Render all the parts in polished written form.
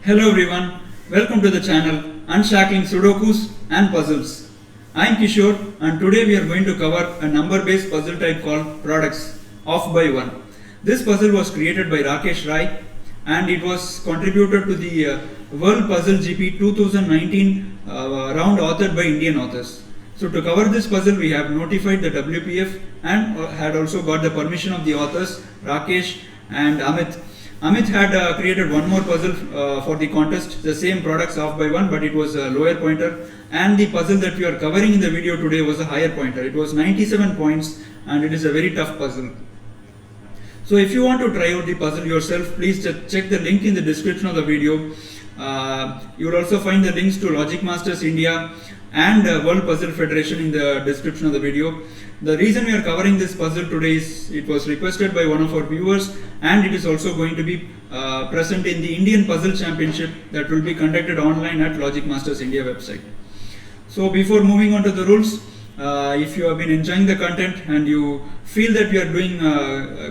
Hello everyone, welcome to the channel Unshackling Sudokus and Puzzles. I am Kishore and today we are going to cover a number based puzzle type called products off by 1. This puzzle was created by Rakesh Rai and it was contributed to the World Puzzle GP 2019 round authored by Indian authors. So to cover this puzzle we have notified the WPF and had also got the permission of the authors Rakesh and Amit. Amit had created one more puzzle for the contest, the same products off by 1, but it was a lower pointer, and the puzzle that we are covering in the video today was a higher pointer. It was 97 points and it is a very tough puzzle. So if you want to try out the puzzle yourself, please check the link in the description of the video. You will also find the links to Logic Masters India and World Puzzle Federation in the description of the video. The reason we are covering this puzzle today is it was requested by one of our viewers and it is also going to be present in the Indian Puzzle Championship that will be conducted online at Logic Masters India website. So before moving on to the rules, if you have been enjoying the content and you feel that we are doing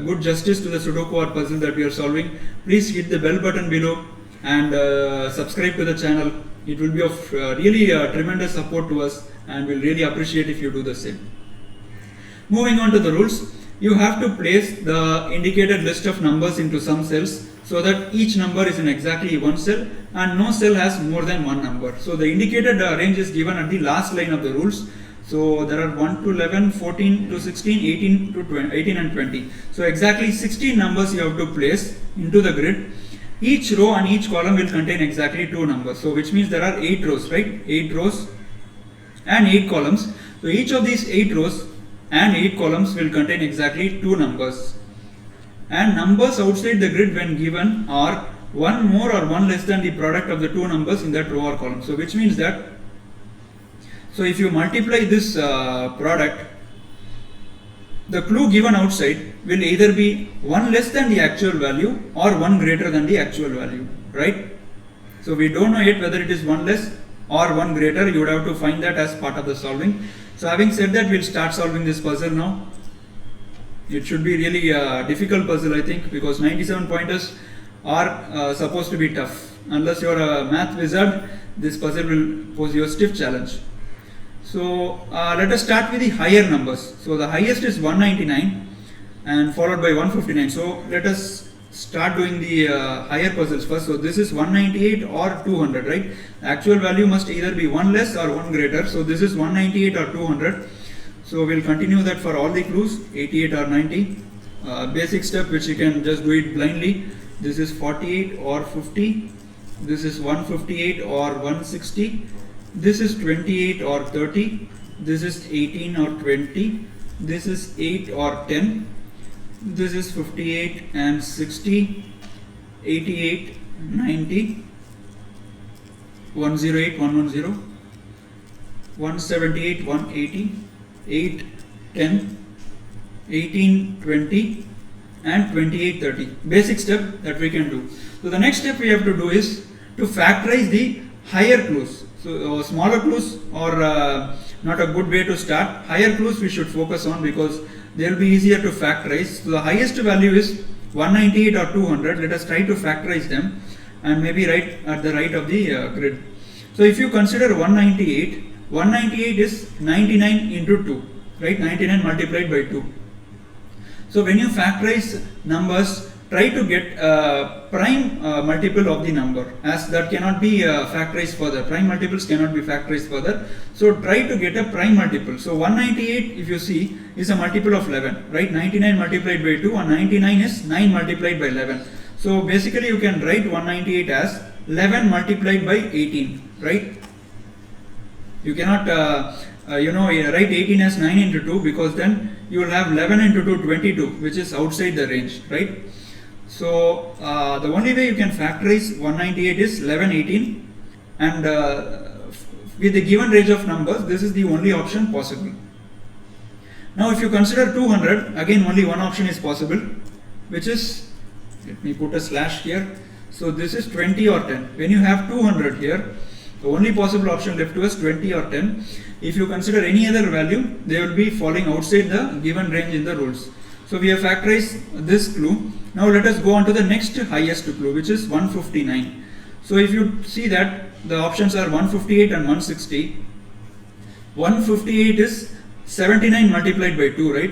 good justice to the Sudoku or puzzle that we are solving, please hit the bell button below and subscribe to the channel. It will be of really tremendous support to us and we'll really appreciate if you do the same. Moving on to the rules, you have to place the indicated list of numbers into some cells so that each number is in exactly one cell and no cell has more than one number. So the indicated range is given at the last line of the rules. So there are 1 to 11, 14 to 16, 18 to 20, 18 and 20. So exactly 16 numbers you have to place into the grid. Each row and each column will contain exactly 2 numbers. So which means there are 8 rows, right? 8 rows and 8 columns. So each of these 8 rows and 8 columns will contain exactly 2 numbers. And numbers outside the grid when given are 1 more or 1 less than the product of the 2 numbers in that row or column. So which means that, so if you multiply this product, the clue given outside will either be 1 less than the actual value or 1 greater than the actual value, right? So we don't know yet whether it is 1 less or 1 greater. You would have to find that as part of the solving. So having said that, we'll start solving this puzzle now. It should be really a difficult puzzle, I think, because 97 pointers are supposed to be tough. Unless you're a math wizard, this puzzle will pose you a stiff challenge. So let us start with the higher numbers. So the highest is 199 and followed by 159. So let us start doing the higher puzzles first. So this is 198 or 200, right? The actual value must either be 1 less or 1 greater. So this is 198 or 200. So we'll continue that for all the clues, 88 or 90. Basic step which you can just do it blindly. This is 48 or 50. This is 158 or 160. This is 28 or 30. This is 18 or 20. This is 8 or 10. This is 58 and 60, 88, 90, 108, 110, 178, 180, 8, 10, 18, 20 and 28, 30. Basic step that we can do. So the next step we have to do is to factorize the higher clues. So smaller clues are not a good way to start. Higher clues we should focus on because they will be easier to factorize. So the highest value is 198 or 200. Let us try to factorize them and maybe write at the right of the grid. So if you consider 198, 198 is 99 into 2, right? 99 multiplied by 2. So when you factorize numbers, try to get a prime multiple of the number, as that cannot be factorized further. Prime multiples cannot be factorized further. So try to get a prime multiple. So 198, if you see, is a multiple of 11, right? 99 multiplied by 2 and 99 is 9 multiplied by 11. So basically you can write 198 as 11 multiplied by 18, right? You cannot write 18 as 9 into 2 because then you will have 11 into 2, 22, which is outside the range, right? So the only way you can factorize 198 is 11, 18 and with the given range of numbers, this is the only option possible. Now if you consider 200, again only one option is possible, which is, let me put a slash here. So this is 20 or 10. When you have 200 here, the only possible option left to us 20 or 10. If you consider any other value, they will be falling outside the given range in the rules. So we have factorized this clue. Now let us go on to the next highest clue, which is 159. So if you see that the options are 158 and 160. 158 is 79 multiplied by 2, right?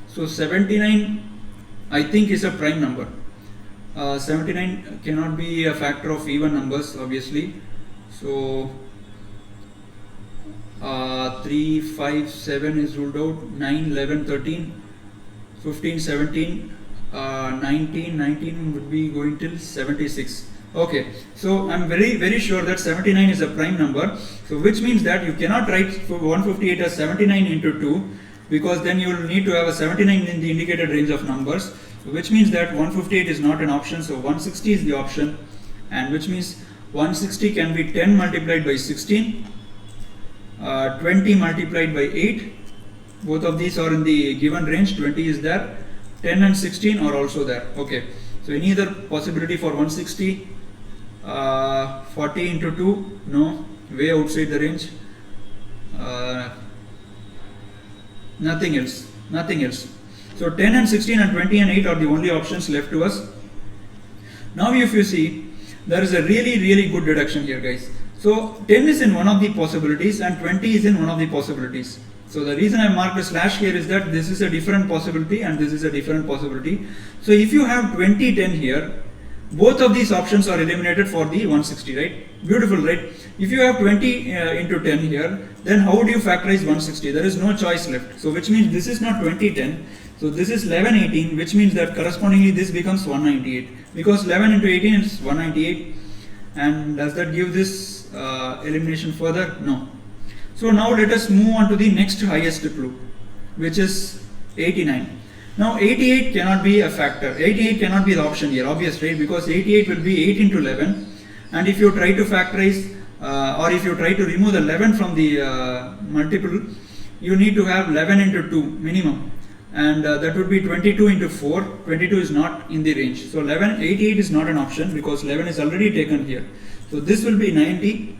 So 79 I think is a prime number. 79 cannot be a factor of even numbers, obviously. So 3, 5, 7 is ruled out. 9, 11, 13, 15, 17, 19 would be going till 76. Okay, so I'm very sure that 79 is a prime number. So which means that you cannot write 158 as 79 into 2, because then you will need to have a 79 in the indicated range of numbers. So which means that 158 is not an option. So 160 is the option, and which means 160 can be 10 multiplied by 16, 20 multiplied by 8. Both of these are in the given range. 20 is there, 10 and 16 are also there. Okay, so any other possibility for 160? 40 into 2, no, way outside the range. Nothing else. So 10 and 16 and 20 and 8 are the only options left to us. Now if you see, there is a really good deduction here, guys. So 10 is in one of the possibilities and 20 is in one of the possibilities. So the reason I marked a slash here is that this is a different possibility and this is a different possibility. So if you have 20, 10 here, both of these options are eliminated for the 160, right? Beautiful, right? If you have 20 into 10 here, then how would you factorize 160? There is no choice left. So which means this is not 20, 10. So this is 11, 18, which means that correspondingly this becomes 198. Because 11 into 18 is 198. And does that give this elimination further? No. So now let us move on to the next highest clue, which is 89. Now 88 cannot be a factor. 88 cannot be the option here, obvious, right? Because 88 will be 8 into 11, and if you try to factorize or if you try to remove the 11 from the multiple, you need to have 11 into 2 minimum, and that would be 22 into 4. 22 is not in the range. So 88 is not an option because 11 is already taken here. So this will be 90,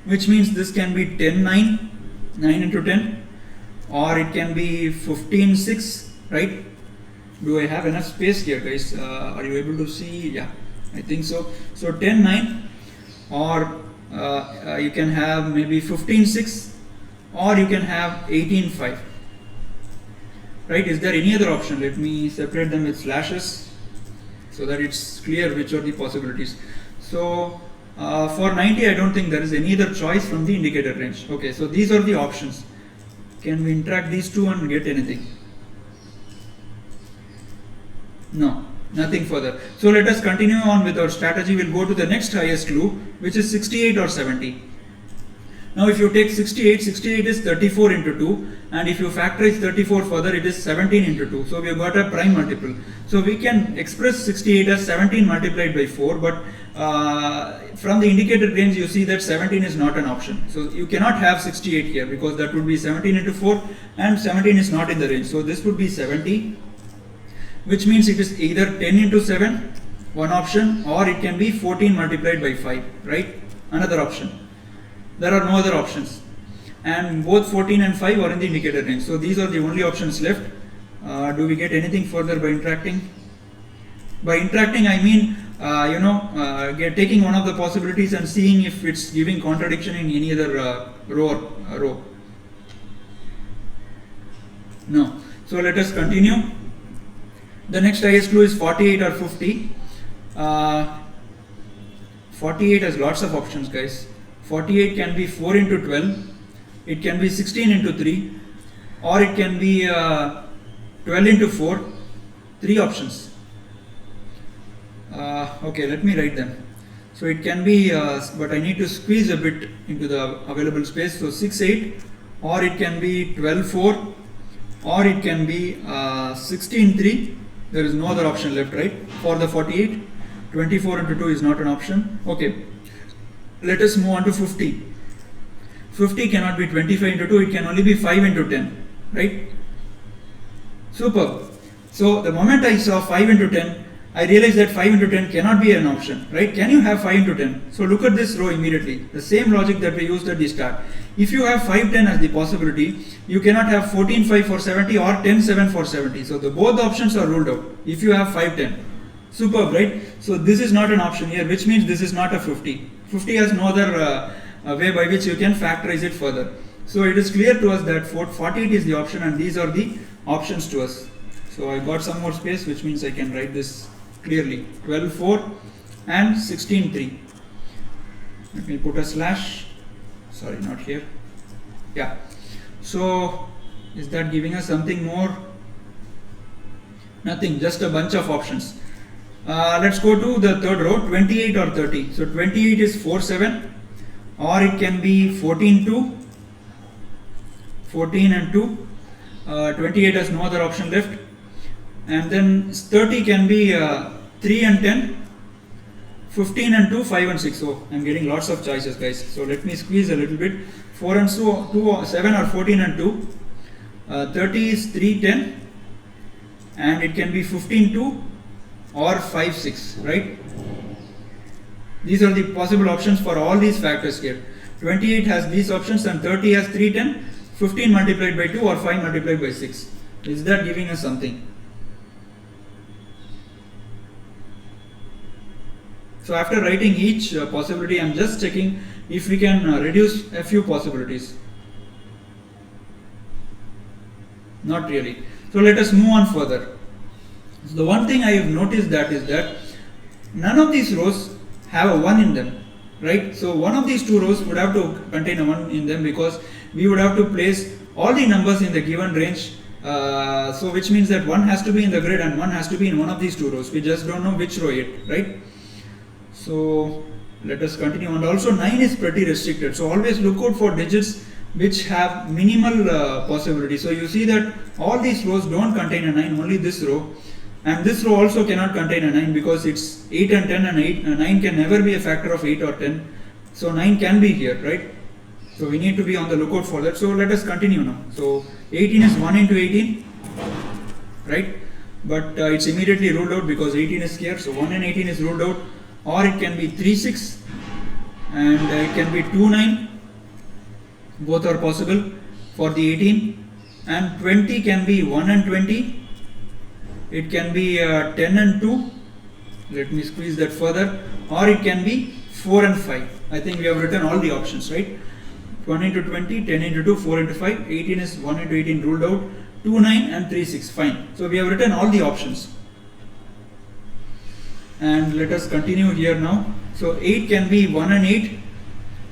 which means this can be 10, 9, 9 into 10, or it can be 15, 6. Right? Do I have enough space here, guys? Are you able to see? Yeah, I think so. So 10, 9, or you can have maybe 15, 6, or you can have 18, 5. Right? Is there any other option? Let me separate them with slashes so that it's clear which are the possibilities. So for 90, I don't think there is any other choice from the indicated range. Okay, so these are the options. Can we interact these two and get anything? No, nothing further. So let us continue on with our strategy. We'll go to the next highest clue, which is 68 or 70. Now if you take 68, 68 is 34 into 2, and if you factorize 34 further, it is 17 into 2. So we have got a prime multiple. So we can express 68 as 17 multiplied by 4, but from the indicated range you see that 17 is not an option. So you cannot have 68 here because that would be 17 into 4, and 17 is not in the range. So this would be 70. Which means it is either 10 into 7, one option, or it can be 14 multiplied by 5, right? Another option. There are no other options. And both 14 and 5 are in the indicated range. So these are the only options left. Do we get anything further by interacting? By interacting, I mean, taking one of the possibilities and seeing if it's giving contradiction in any other row. No. So let us continue. The next highest clue is 48 or 50. 48 has lots of options, guys. 48 can be 4 into 12. It can be 16 into 3. Or it can be 12 into 4. 3 options. Okay, let me write them. So it can be, but I need to squeeze a bit into the available space. So 6, 8. Or it can be 12, 4. Or it can be 16, 3. There is no other option left, right? For the 48, 24 into 2 is not an option. Okay, let us move on to 50. 50 cannot be 25 into 2, it can only be 5 into 10, right? Superb. So the moment I saw 5 into 10, I realized that 5 into 10 cannot be an option, right? Can you have 5 into 10? So look at this row immediately. The same logic that we used at the start. If you have 5, 10 as the possibility, you cannot have 14, 5 for 70 or 10, 7 for 70. So both the options are ruled out if you have 5, 10. Superb, right? So this is not an option here, which means this is not a 50. 50 has no other way by which you can factorize it further. So it is clear to us that 48 is the option, and these are the options to us. So I got some more space, which means I can write this clearly. 12, 4 and 16, 3. Let me put a slash. Sorry, not here. Yeah. So is that giving us something more? Nothing, just a bunch of options. Let's go to the third row, 28 or 30. So 28 is 4, 7, or it can be 14, 2, 14 and 2. 28 has no other option left. And then 30 can be 3 and 10, 15 and 2, 5 and 6. So I'm getting lots of choices, guys. So let me squeeze a little bit. 4 and 2, 7 or 14 and 2. 30 is 3, 10, and it can be 15, 2 or 5, 6, right? These are the possible options for all these factors here. 28 has these options, and 30 has 3, 10, 15 multiplied by 2 or 5 multiplied by 6. Is that giving us something? So after writing each possibility, I am just checking if we can reduce a few possibilities. Not really. So let us move on further. So the one thing I have noticed that is that none of these rows have a 1 in them, right? So one of these two rows would have to contain a 1 in them, because we would have to place all the numbers in the given range. So which means that 1 has to be in the grid and 1 has to be in one of these two rows. We just don't know which row yet, right? So let us continue. And also 9 is pretty restricted. So always look out for digits which have minimal possibility. So you see that all these rows don't contain a 9, only this row. And this row also cannot contain a 9, because it's 8 and 10, and 9 can never be a factor of 8 or 10. So 9 can be here, right? So we need to be on the lookout for that. So let us continue now. So 18 is 1 into 18, right? But it's immediately ruled out because 18 is here. So 1 and 18 is ruled out. Or it can be 3, 6, and it can be 2, 9. Both are possible for the 18. And 20 can be 1 and 20. It can be 10 and 2. Let me squeeze that further. Or it can be 4 and 5. I think we have written all the options, right? 1 into 20, 10 into 2, 4 into 5. 18 is 1 into 18 ruled out. 2, 9 and 3, 6. Fine. So we have written all the options. And let us continue here now. So 8 can be 1 and 8,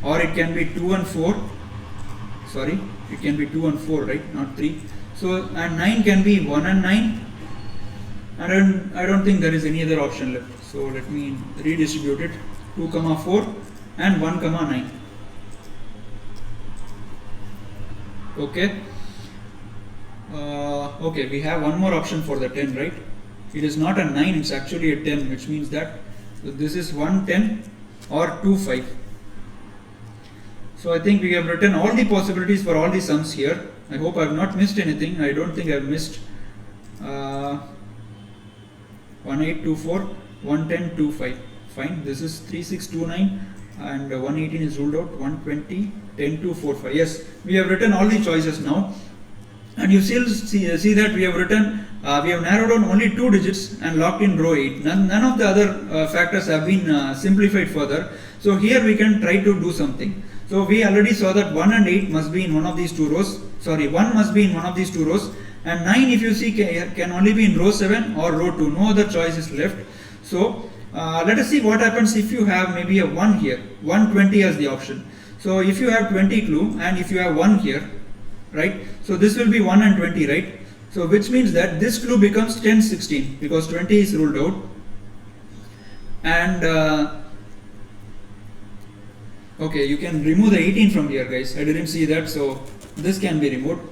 or it can be 2 and 4. Sorry, it can be 2 and 4, right? Not 3. So, and 9 can be 1 and 9. And I don't think there is any other option left. So let me redistribute it. 2, 4 and 1, 9. Okay. Okay, we have one more option for the 10, right? It is not a 9, it's actually a 10, which means that this is 1, 10 or 2, 5. So I think we have written all the possibilities for all the sums here. I hope I have not missed anything. I don't think I have missed 1, 8, 2, 4, 1, 10, 2, 5. Fine. This is 3, 6, 2, 9, and 118 is ruled out. 120, 10, 2, 4, 5. Yes, we have written all the choices now. And you still see that we have written, we have narrowed down only 2 digits and locked in row 8. None of the other factors have been simplified further. So here we can try to do something. So we already saw that 1 and 8 must be in one of these two rows. Sorry, 1 must be in one of these two rows. And 9, if you see, can only be in row 7 or row 2. No other choice is left. So let us see what happens if you have maybe a 1 here. 120 as the option. So if you have 20 clue and if you have 1 here, right? So this will be 1 and 20, right? So which means that this clue becomes 10, 16 because 20 is ruled out. And okay, you can remove the 18 from here, guys. I didn't see that, so this can be removed.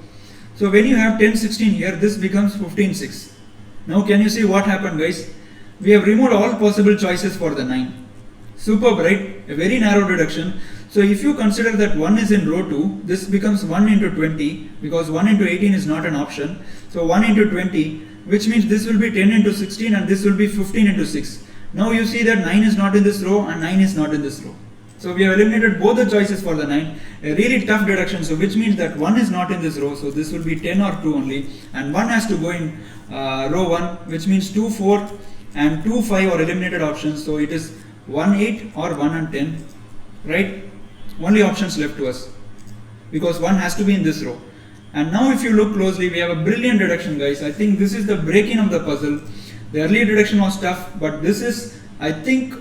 So when you have 10, 16 here, this becomes 15, 6. Now can you see what happened, guys? We have removed all possible choices for the 9. Superb, right? A very narrow deduction. So if you consider that 1 is in row 2, this becomes 1 into 20 because 1 into 18 is not an option. So 1 into 20, which means this will be 10 into 16 and this will be 15 into 6. Now you see that 9 is not in this row and 9 is not in this row. So we have eliminated both the choices for the 9. A really tough deduction, so which means that 1 is not in this row, so this will be 10 or 2 only, and 1 has to go in row 1, which means 2, 4, and 2, 5 are eliminated options, so it is 1, 8 or 1 and 10, right? Only options left to us, because 1 has to be in this row. And now if you look closely, we have a brilliant deduction, guys. I think this is the break-in of the puzzle. The earlier deduction was tough, but this is, I think,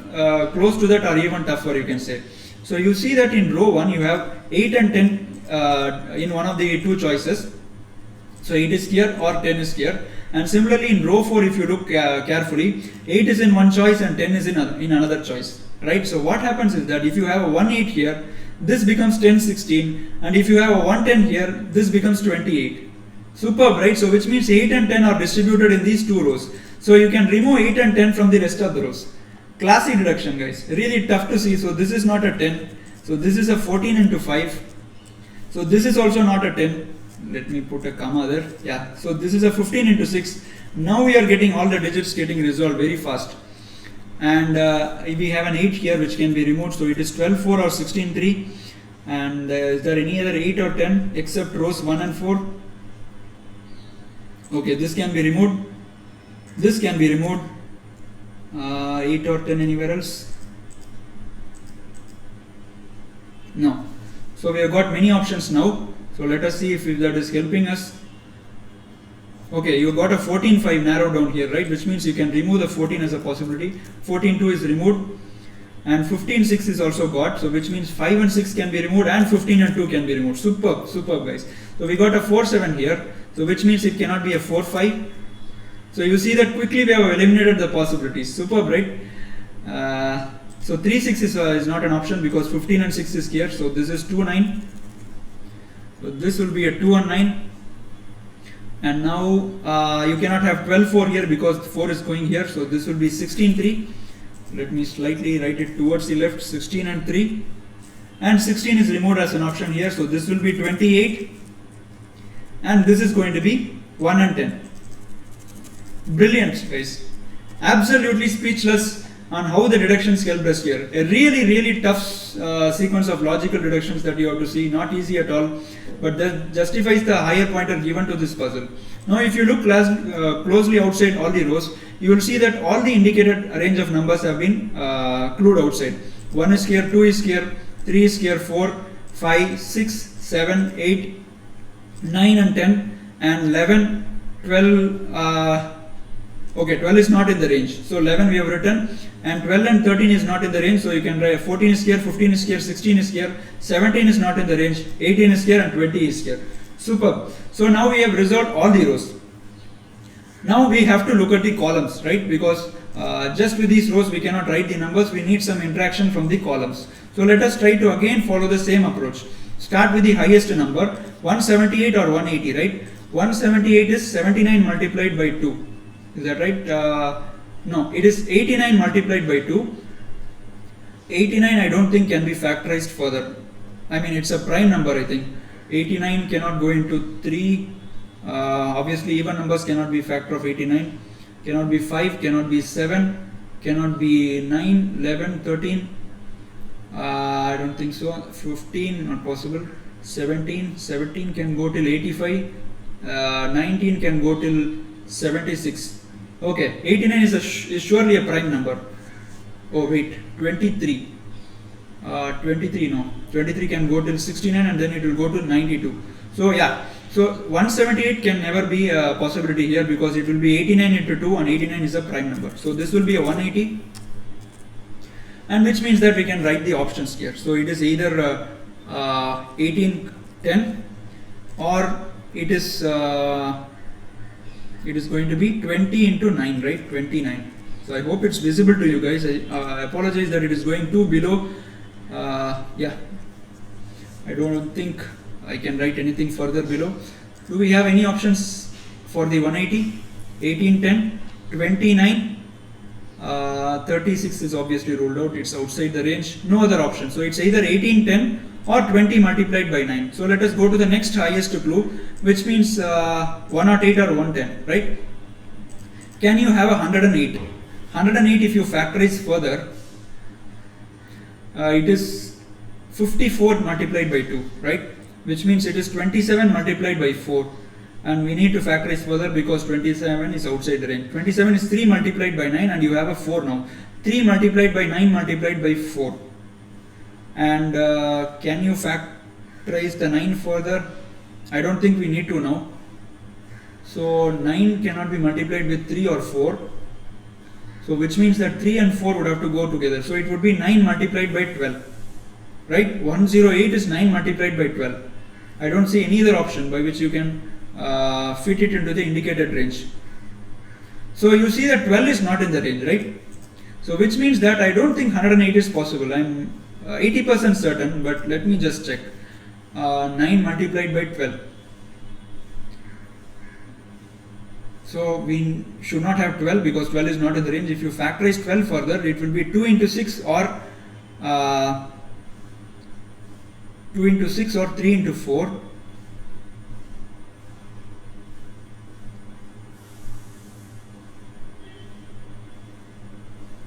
close to that or even tougher, you can say. So you see that in row 1 you have 8 and 10 in one of the two choices. So 8 is here or 10 is here. And similarly in row 4, if you look carefully, 8 is in one choice and 10 is in another choice, right? So what happens is that if you have a 1, 8 here, this becomes 10, 16, and if you have a 1, 10 here, this becomes 28. Superb, right? So which means 8 and 10 are distributed in these two rows. So you can remove 8 and 10 from the rest of the rows. Classic deduction, guys. Really tough to see. So this is not a 10. So this is a 14 into 5. So this is also not a 10. Let me put a comma there. Yeah. So this is a 15 into 6. Now we are getting all the digits getting resolved very fast. And we have an 8 here which can be removed. So it is 12, 4 or 16, 3. And is there any other 8 or 10 except rows 1 and 4? Okay, this can be removed. This can be removed. 8 or 10 anywhere else? No. So we have got many options now. So let us see if that is helping us. Okay, you got a 14, 5 narrowed down here, right? Which means you can remove the 14 as a possibility. 14, 2 is removed. And 15, 6 is also got. So which means 5 and 6 can be removed and 15 and 2 can be removed. Superb, superb, guys. So we got a 4, 7 here. So which means it cannot be a 4, 5. So you see that quickly we have eliminated the possibilities. Superb, right? So 3, 6 is not an option because 15 and 6 is here. So this is 2, 9. So this will be a 2 and 9. And now you cannot have 12, 4 here because 4 is going here. So this will be 16, 3. Let me slightly write it towards the left. 16 and 3. And 16 is removed as an option here. So this will be 28. And this is going to be 1 and 10. Brilliant, guys. Absolutely speechless on how the deductions helped us here. A really, really tough sequence of logical deductions that you have to see. Not easy at all. But that justifies the higher pointer given to this puzzle. Now if you look closely outside all the rows, you will see that all the indicated range of numbers have been clued outside. 1 is here, 2 is here, 3 is here, 4, 5, 6, 7, 8, 9 and 10 and 11, 12, okay, 12 is not in the range. So 11 we have written and 12 and 13 is not in the range. So you can write 14 is here, 15 is here, 16 is here, 17 is not in the range, 18 is here and 20 is here. Superb. So now we have resolved all the rows. Now we have to look at the columns, right? Because just with these rows we cannot write the numbers. We need some interaction from the columns. So let us try to again follow the same approach. Start with the highest number, 178 or 180, right? 178 is 79 multiplied by 2. Is that right? No, it is 89 multiplied by 2. 89 I don't think can be factorized further. I mean it's a prime number, I think. 89 cannot go into 3. Obviously even numbers cannot be factor of 89. Cannot be 5, cannot be 7, cannot be 9, 11, 13. I don't think so. 15 not possible. 17 can go till 85. 19 can go till 76. Okay, 89 is surely a prime number. Oh wait, 23. 23 no. 23 can go till 69 and then it will go to 92. So yeah, so 178 can never be a possibility here because it will be 89 into 2 and 89 is a prime number. So this will be a 180, and which means that we can write the options here. So it is either 1810 or it is going to be 20 into 9, right? 29. So I hope it's visible to you guys. I apologize that it is going too below. Yeah, I don't think I can write anything further below. Do we have any options for the 180? 1810, 29, 36 is obviously ruled out. It's outside the range. No other option. So it's either 1810 or 20 multiplied by 9. So let us go to the next highest clue, which means 108 or 110, right? Can you have 108? 108 if you factorize further, it is 54 multiplied by 2, right? Which means it is 27 multiplied by 4. and we need to factorize further because 27 is outside the range. 27 is 3 multiplied by 9 and you have a 4 now. 3 multiplied by 9 multiplied by 4. And can you factorize the 9 further? I don't think we need to now. So 9 cannot be multiplied with 3 or 4. So which means that 3 and 4 would have to go together. So it would be 9 multiplied by 12. Right? 108 is 9 multiplied by 12. I don't see any other option by which you can fit it into the indicated range. So you see that 12 is not in the range, right? So which means that I don't think 108 is possible. I'm 80% certain, but let me just check. 9 multiplied by 12. So we should not have 12 because 12 is not in the range. If you factorize 12 further, it will be 2 into 6 or 2 into 6 or 3 into 4.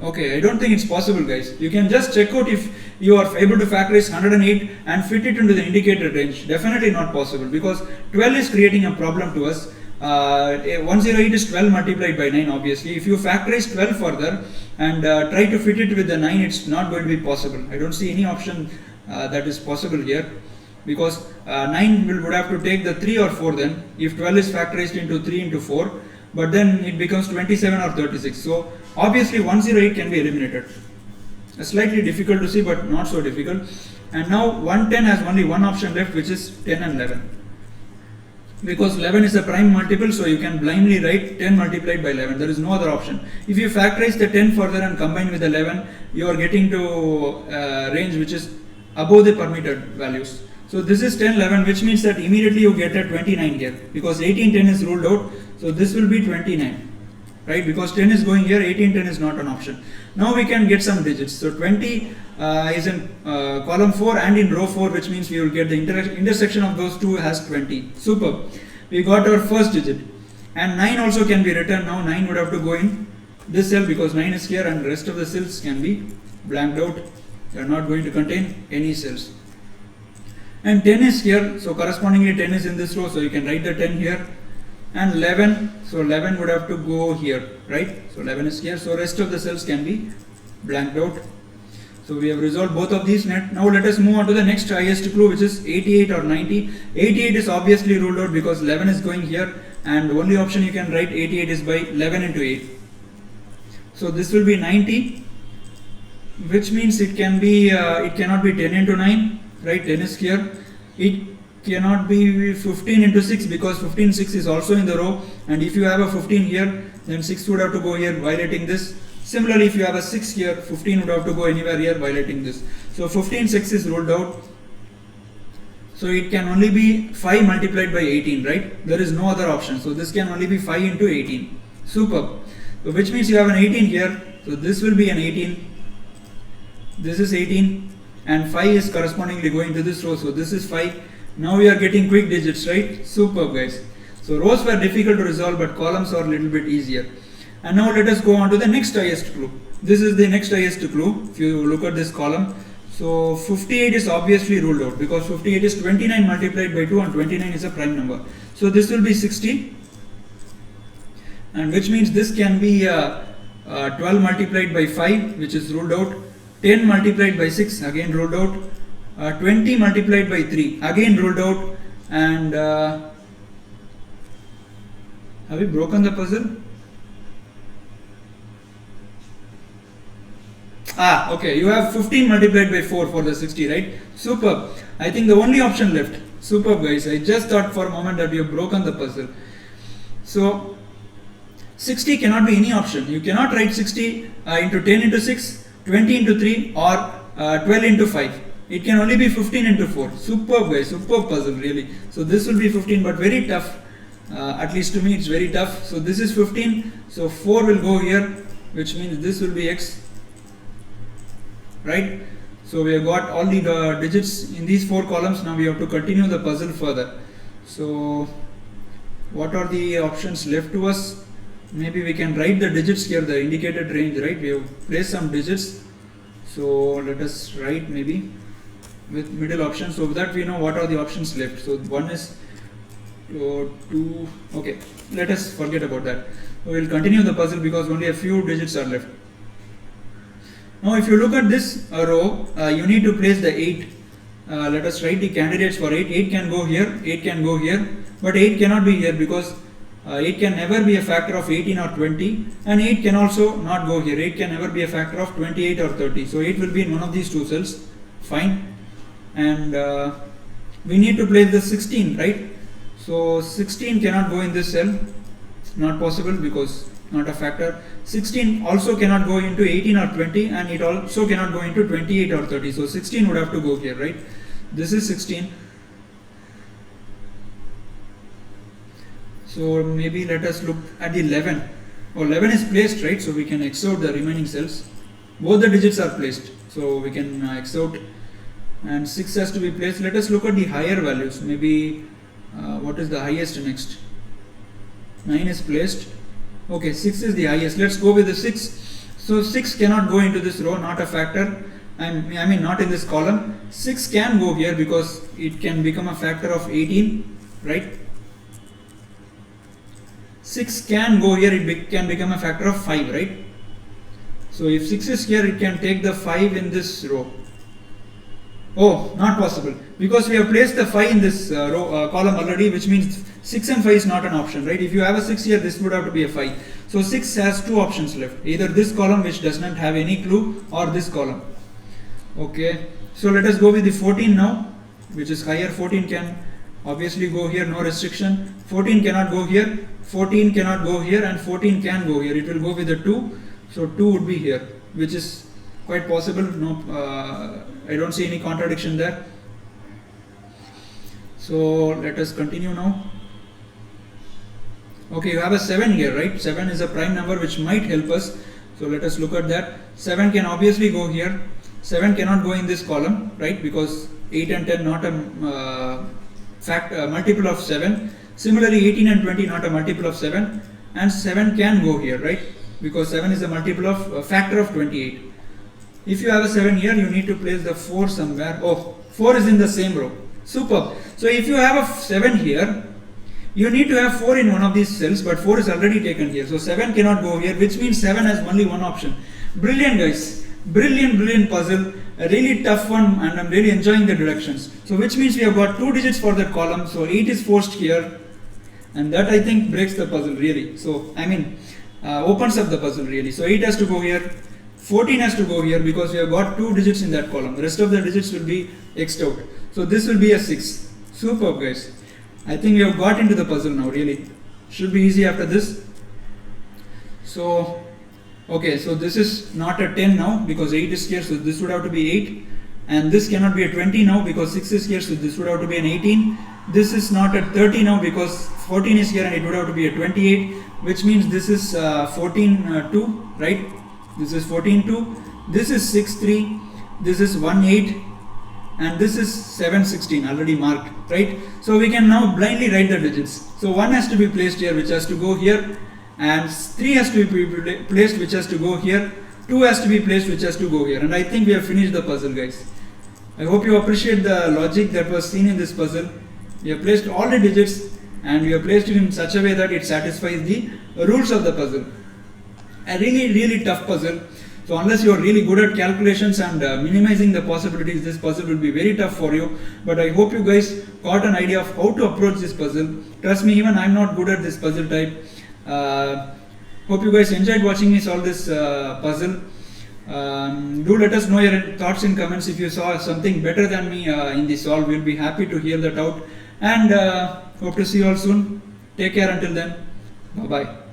Okay, I don't think it's possible, guys. You can just check out if you are able to factorize 108 and fit it into the indicated range. Definitely not possible because 12 is creating a problem to us. 108 is 12 multiplied by 9 obviously. If you factorize 12 further and try to fit it with the 9, it's not going to be possible. I don't see any option that is possible here because 9 would have to take the 3 or 4 then if 12 is factorized into 3 into 4, but then it becomes 27 or 36. So obviously 108 can be eliminated. Slightly difficult to see but not so difficult. And now 110 has only one option left, which is 10 and 11. Because 11 is a prime multiple, so you can blindly write 10 multiplied by 11. There is no other option. If you factorize the 10 further and combine with 11, you are getting to range which is above the permitted values. So this is 10, 11, which means that immediately you get a 29 here. Because 18, 10 is ruled out, so this will be 29. Right? Because 10 is going here, 18, 10 is not an option. Now we can get some digits. So 20 is in column 4 and in row 4, which means we will get the intersection of those two has 20. Superb. We got our first digit. And 9 also can be written now. 9 would have to go in this cell because 9 is here and the rest of the cells can be blanked out. They are not going to contain any cells. And 10 is here, so correspondingly 10 is in this row, so you can write the 10 here. And 11, so 11 would have to go here, right? So 11 is here, so rest of the cells can be blanked out. So we have resolved both of these. Now let us move on to the next highest clue, which is 88 or 90. 88 is obviously ruled out because 11 is going here and the only option you can write 88 is by 11 into 8. So this will be 90, which means it can be, it cannot be 10 into 9, right? 10 is here. It cannot be 15 into 6 because 15, 6 is also in the row, and if you have a 15 here, then 6 would have to go here violating this. Similarly, if you have a 6 here, 15 would have to go anywhere here violating this. So 15, 6 is ruled out. So it can only be 5 multiplied by 18, right? There is no other option. So this can only be 5 into 18. Superb. So which means you have an 18 here. So this will be an 18. This is 18 and 5 is correspondingly going to this row. So this is 5. Now we are getting quick digits, right? Superb, guys. So rows were difficult to resolve, but columns are a little bit easier. And now let us go on to the next highest clue. This is the next highest clue. If you look at this column, so 58 is obviously ruled out because 58 is 29 multiplied by 2 and 29 is a prime number. So this will be 60, and which means this can be 12 multiplied by 5, which is ruled out. 10 multiplied by 6, again ruled out. 20 multiplied by 3, again ruled out. And have we broken the puzzle? Okay, you have 15 multiplied by 4 for the 60, right? Superb. I think the only option left. Superb, guys. I just thought for a moment that you have broken the puzzle. So 60 cannot be any option. You cannot write 60 into 10 into 6, 20 into 3 or 12 into 5. It can only be 15 into 4. Superb, guys. Superb puzzle, really. So this will be 15, but very tough. At least to me it's very tough. So this is 15. So 4 will go here, which means this will be x. Right? So we have got all the digits in these 4 columns. Now we have to continue the puzzle further. So what are the options left to us? Maybe we can write the digits here, the indicated range, right? We have placed some digits. So let us write maybe with middle option, so that we know what are the options left. So one is So 2, okay, let us forget about that. We will continue the puzzle because only a few digits are left. Now if you look at this row, you need to place the 8. Let us write the candidates for 8. 8 can go here, 8 can go here, but 8 cannot be here because 8 can never be a factor of 18 or 20, and 8 can also not go here. 8 can never be a factor of 28 or 30. So 8 will be in one of these two cells. Fine. And we need to place the 16, right? So 16 cannot go in this cell. Not possible because not a factor. 16 also cannot go into 18 or 20, and it also cannot go into 28 or 30. So 16 would have to go here, right? This is 16. So maybe let us look at the 11. Oh, 11 is placed, right? So we can X out the remaining cells. Both the digits are placed, so we can X out. And 6 has to be placed. Let us look at the higher values. Maybe what is the highest next? 9 is placed. Okay, 6 is the highest. Let's go with the 6. So 6 cannot go into this row, not a factor. I mean not in this column. 6 can go here because it can become a factor of 18, right? 6 can go here, it can become a factor of 5, right? So if 6 is here, it can take the 5 in this row. Oh, not possible, because we have placed the 5 in this column already, which means 6 and 5 is not an option, right? If you have a 6 here, this would have to be a 5. So 6 has two options left, either this column which does not have any clue, or this column. Okay, so let us go with the 14 now, which is higher. 14 can obviously go here, no restriction. 14 cannot go here, 14 cannot go here, and 14 can go here. It will go with the 2, so 2 would be here, which is quite possible. No, I don't see any contradiction there. So let us continue now. Okay, you have a 7 here, right? 7 is a prime number which might help us. So let us look at that. 7 can obviously go here. 7 cannot go in this column, right? Because 8 and 10 not a multiple of 7. Similarly, 18 and 20 not a multiple of 7. And 7 can go here, right? Because 7 is a multiple of a factor of 28. If you have a 7 here, you need to place the 4 somewhere. Oh, 4 is in the same row. Superb. So if you have a 7 here, you need to have 4 in one of these cells, but 4 is already taken here. So 7 cannot go here, which means 7 has only one option. Brilliant, guys. Brilliant puzzle. A really tough one, and I'm really enjoying the deductions. So which means we have got 2 digits for that column. So 8 is forced here, and that I think breaks the puzzle really. So I mean opens up the puzzle really. So 8 has to go here. 14 has to go here because we have got 2 digits in that column. The rest of the digits will be X'd out. So this will be a 6. Superb, guys. I think we have got into the puzzle now, really. Should be easy after this. So, okay, so this is not a 10 now because 8 is here, so this would have to be 8. And this cannot be a 20 now because 6 is here, so this would have to be an 18. This is not a 30 now because 14 is here and it would have to be a 28, which means this is 14-2, right? This is 14-2, this is 6-3, this is 1-8, and this is 7-16 already marked, right? So we can now blindly write the digits. So 1 has to be placed here, which has to go here, and 3 has to be placed, which has to go here, 2 has to be placed, which has to go here, and I think we have finished the puzzle, guys. I hope you appreciate the logic that was seen in this puzzle. We have placed all the digits and we have placed it in such a way that it satisfies the rules of the puzzle. A really tough puzzle. So unless you are really good at calculations and minimizing the possibilities, this puzzle will be very tough for you. But I hope you guys got an idea of how to approach this puzzle. Trust me, even I'm not good at this puzzle type. Hope you guys enjoyed watching me solve this puzzle. Do let us know your thoughts in comments. If you saw something better than me in the solve, we'll be happy to hear that out. And hope to see you all soon. Take care until then. Bye bye.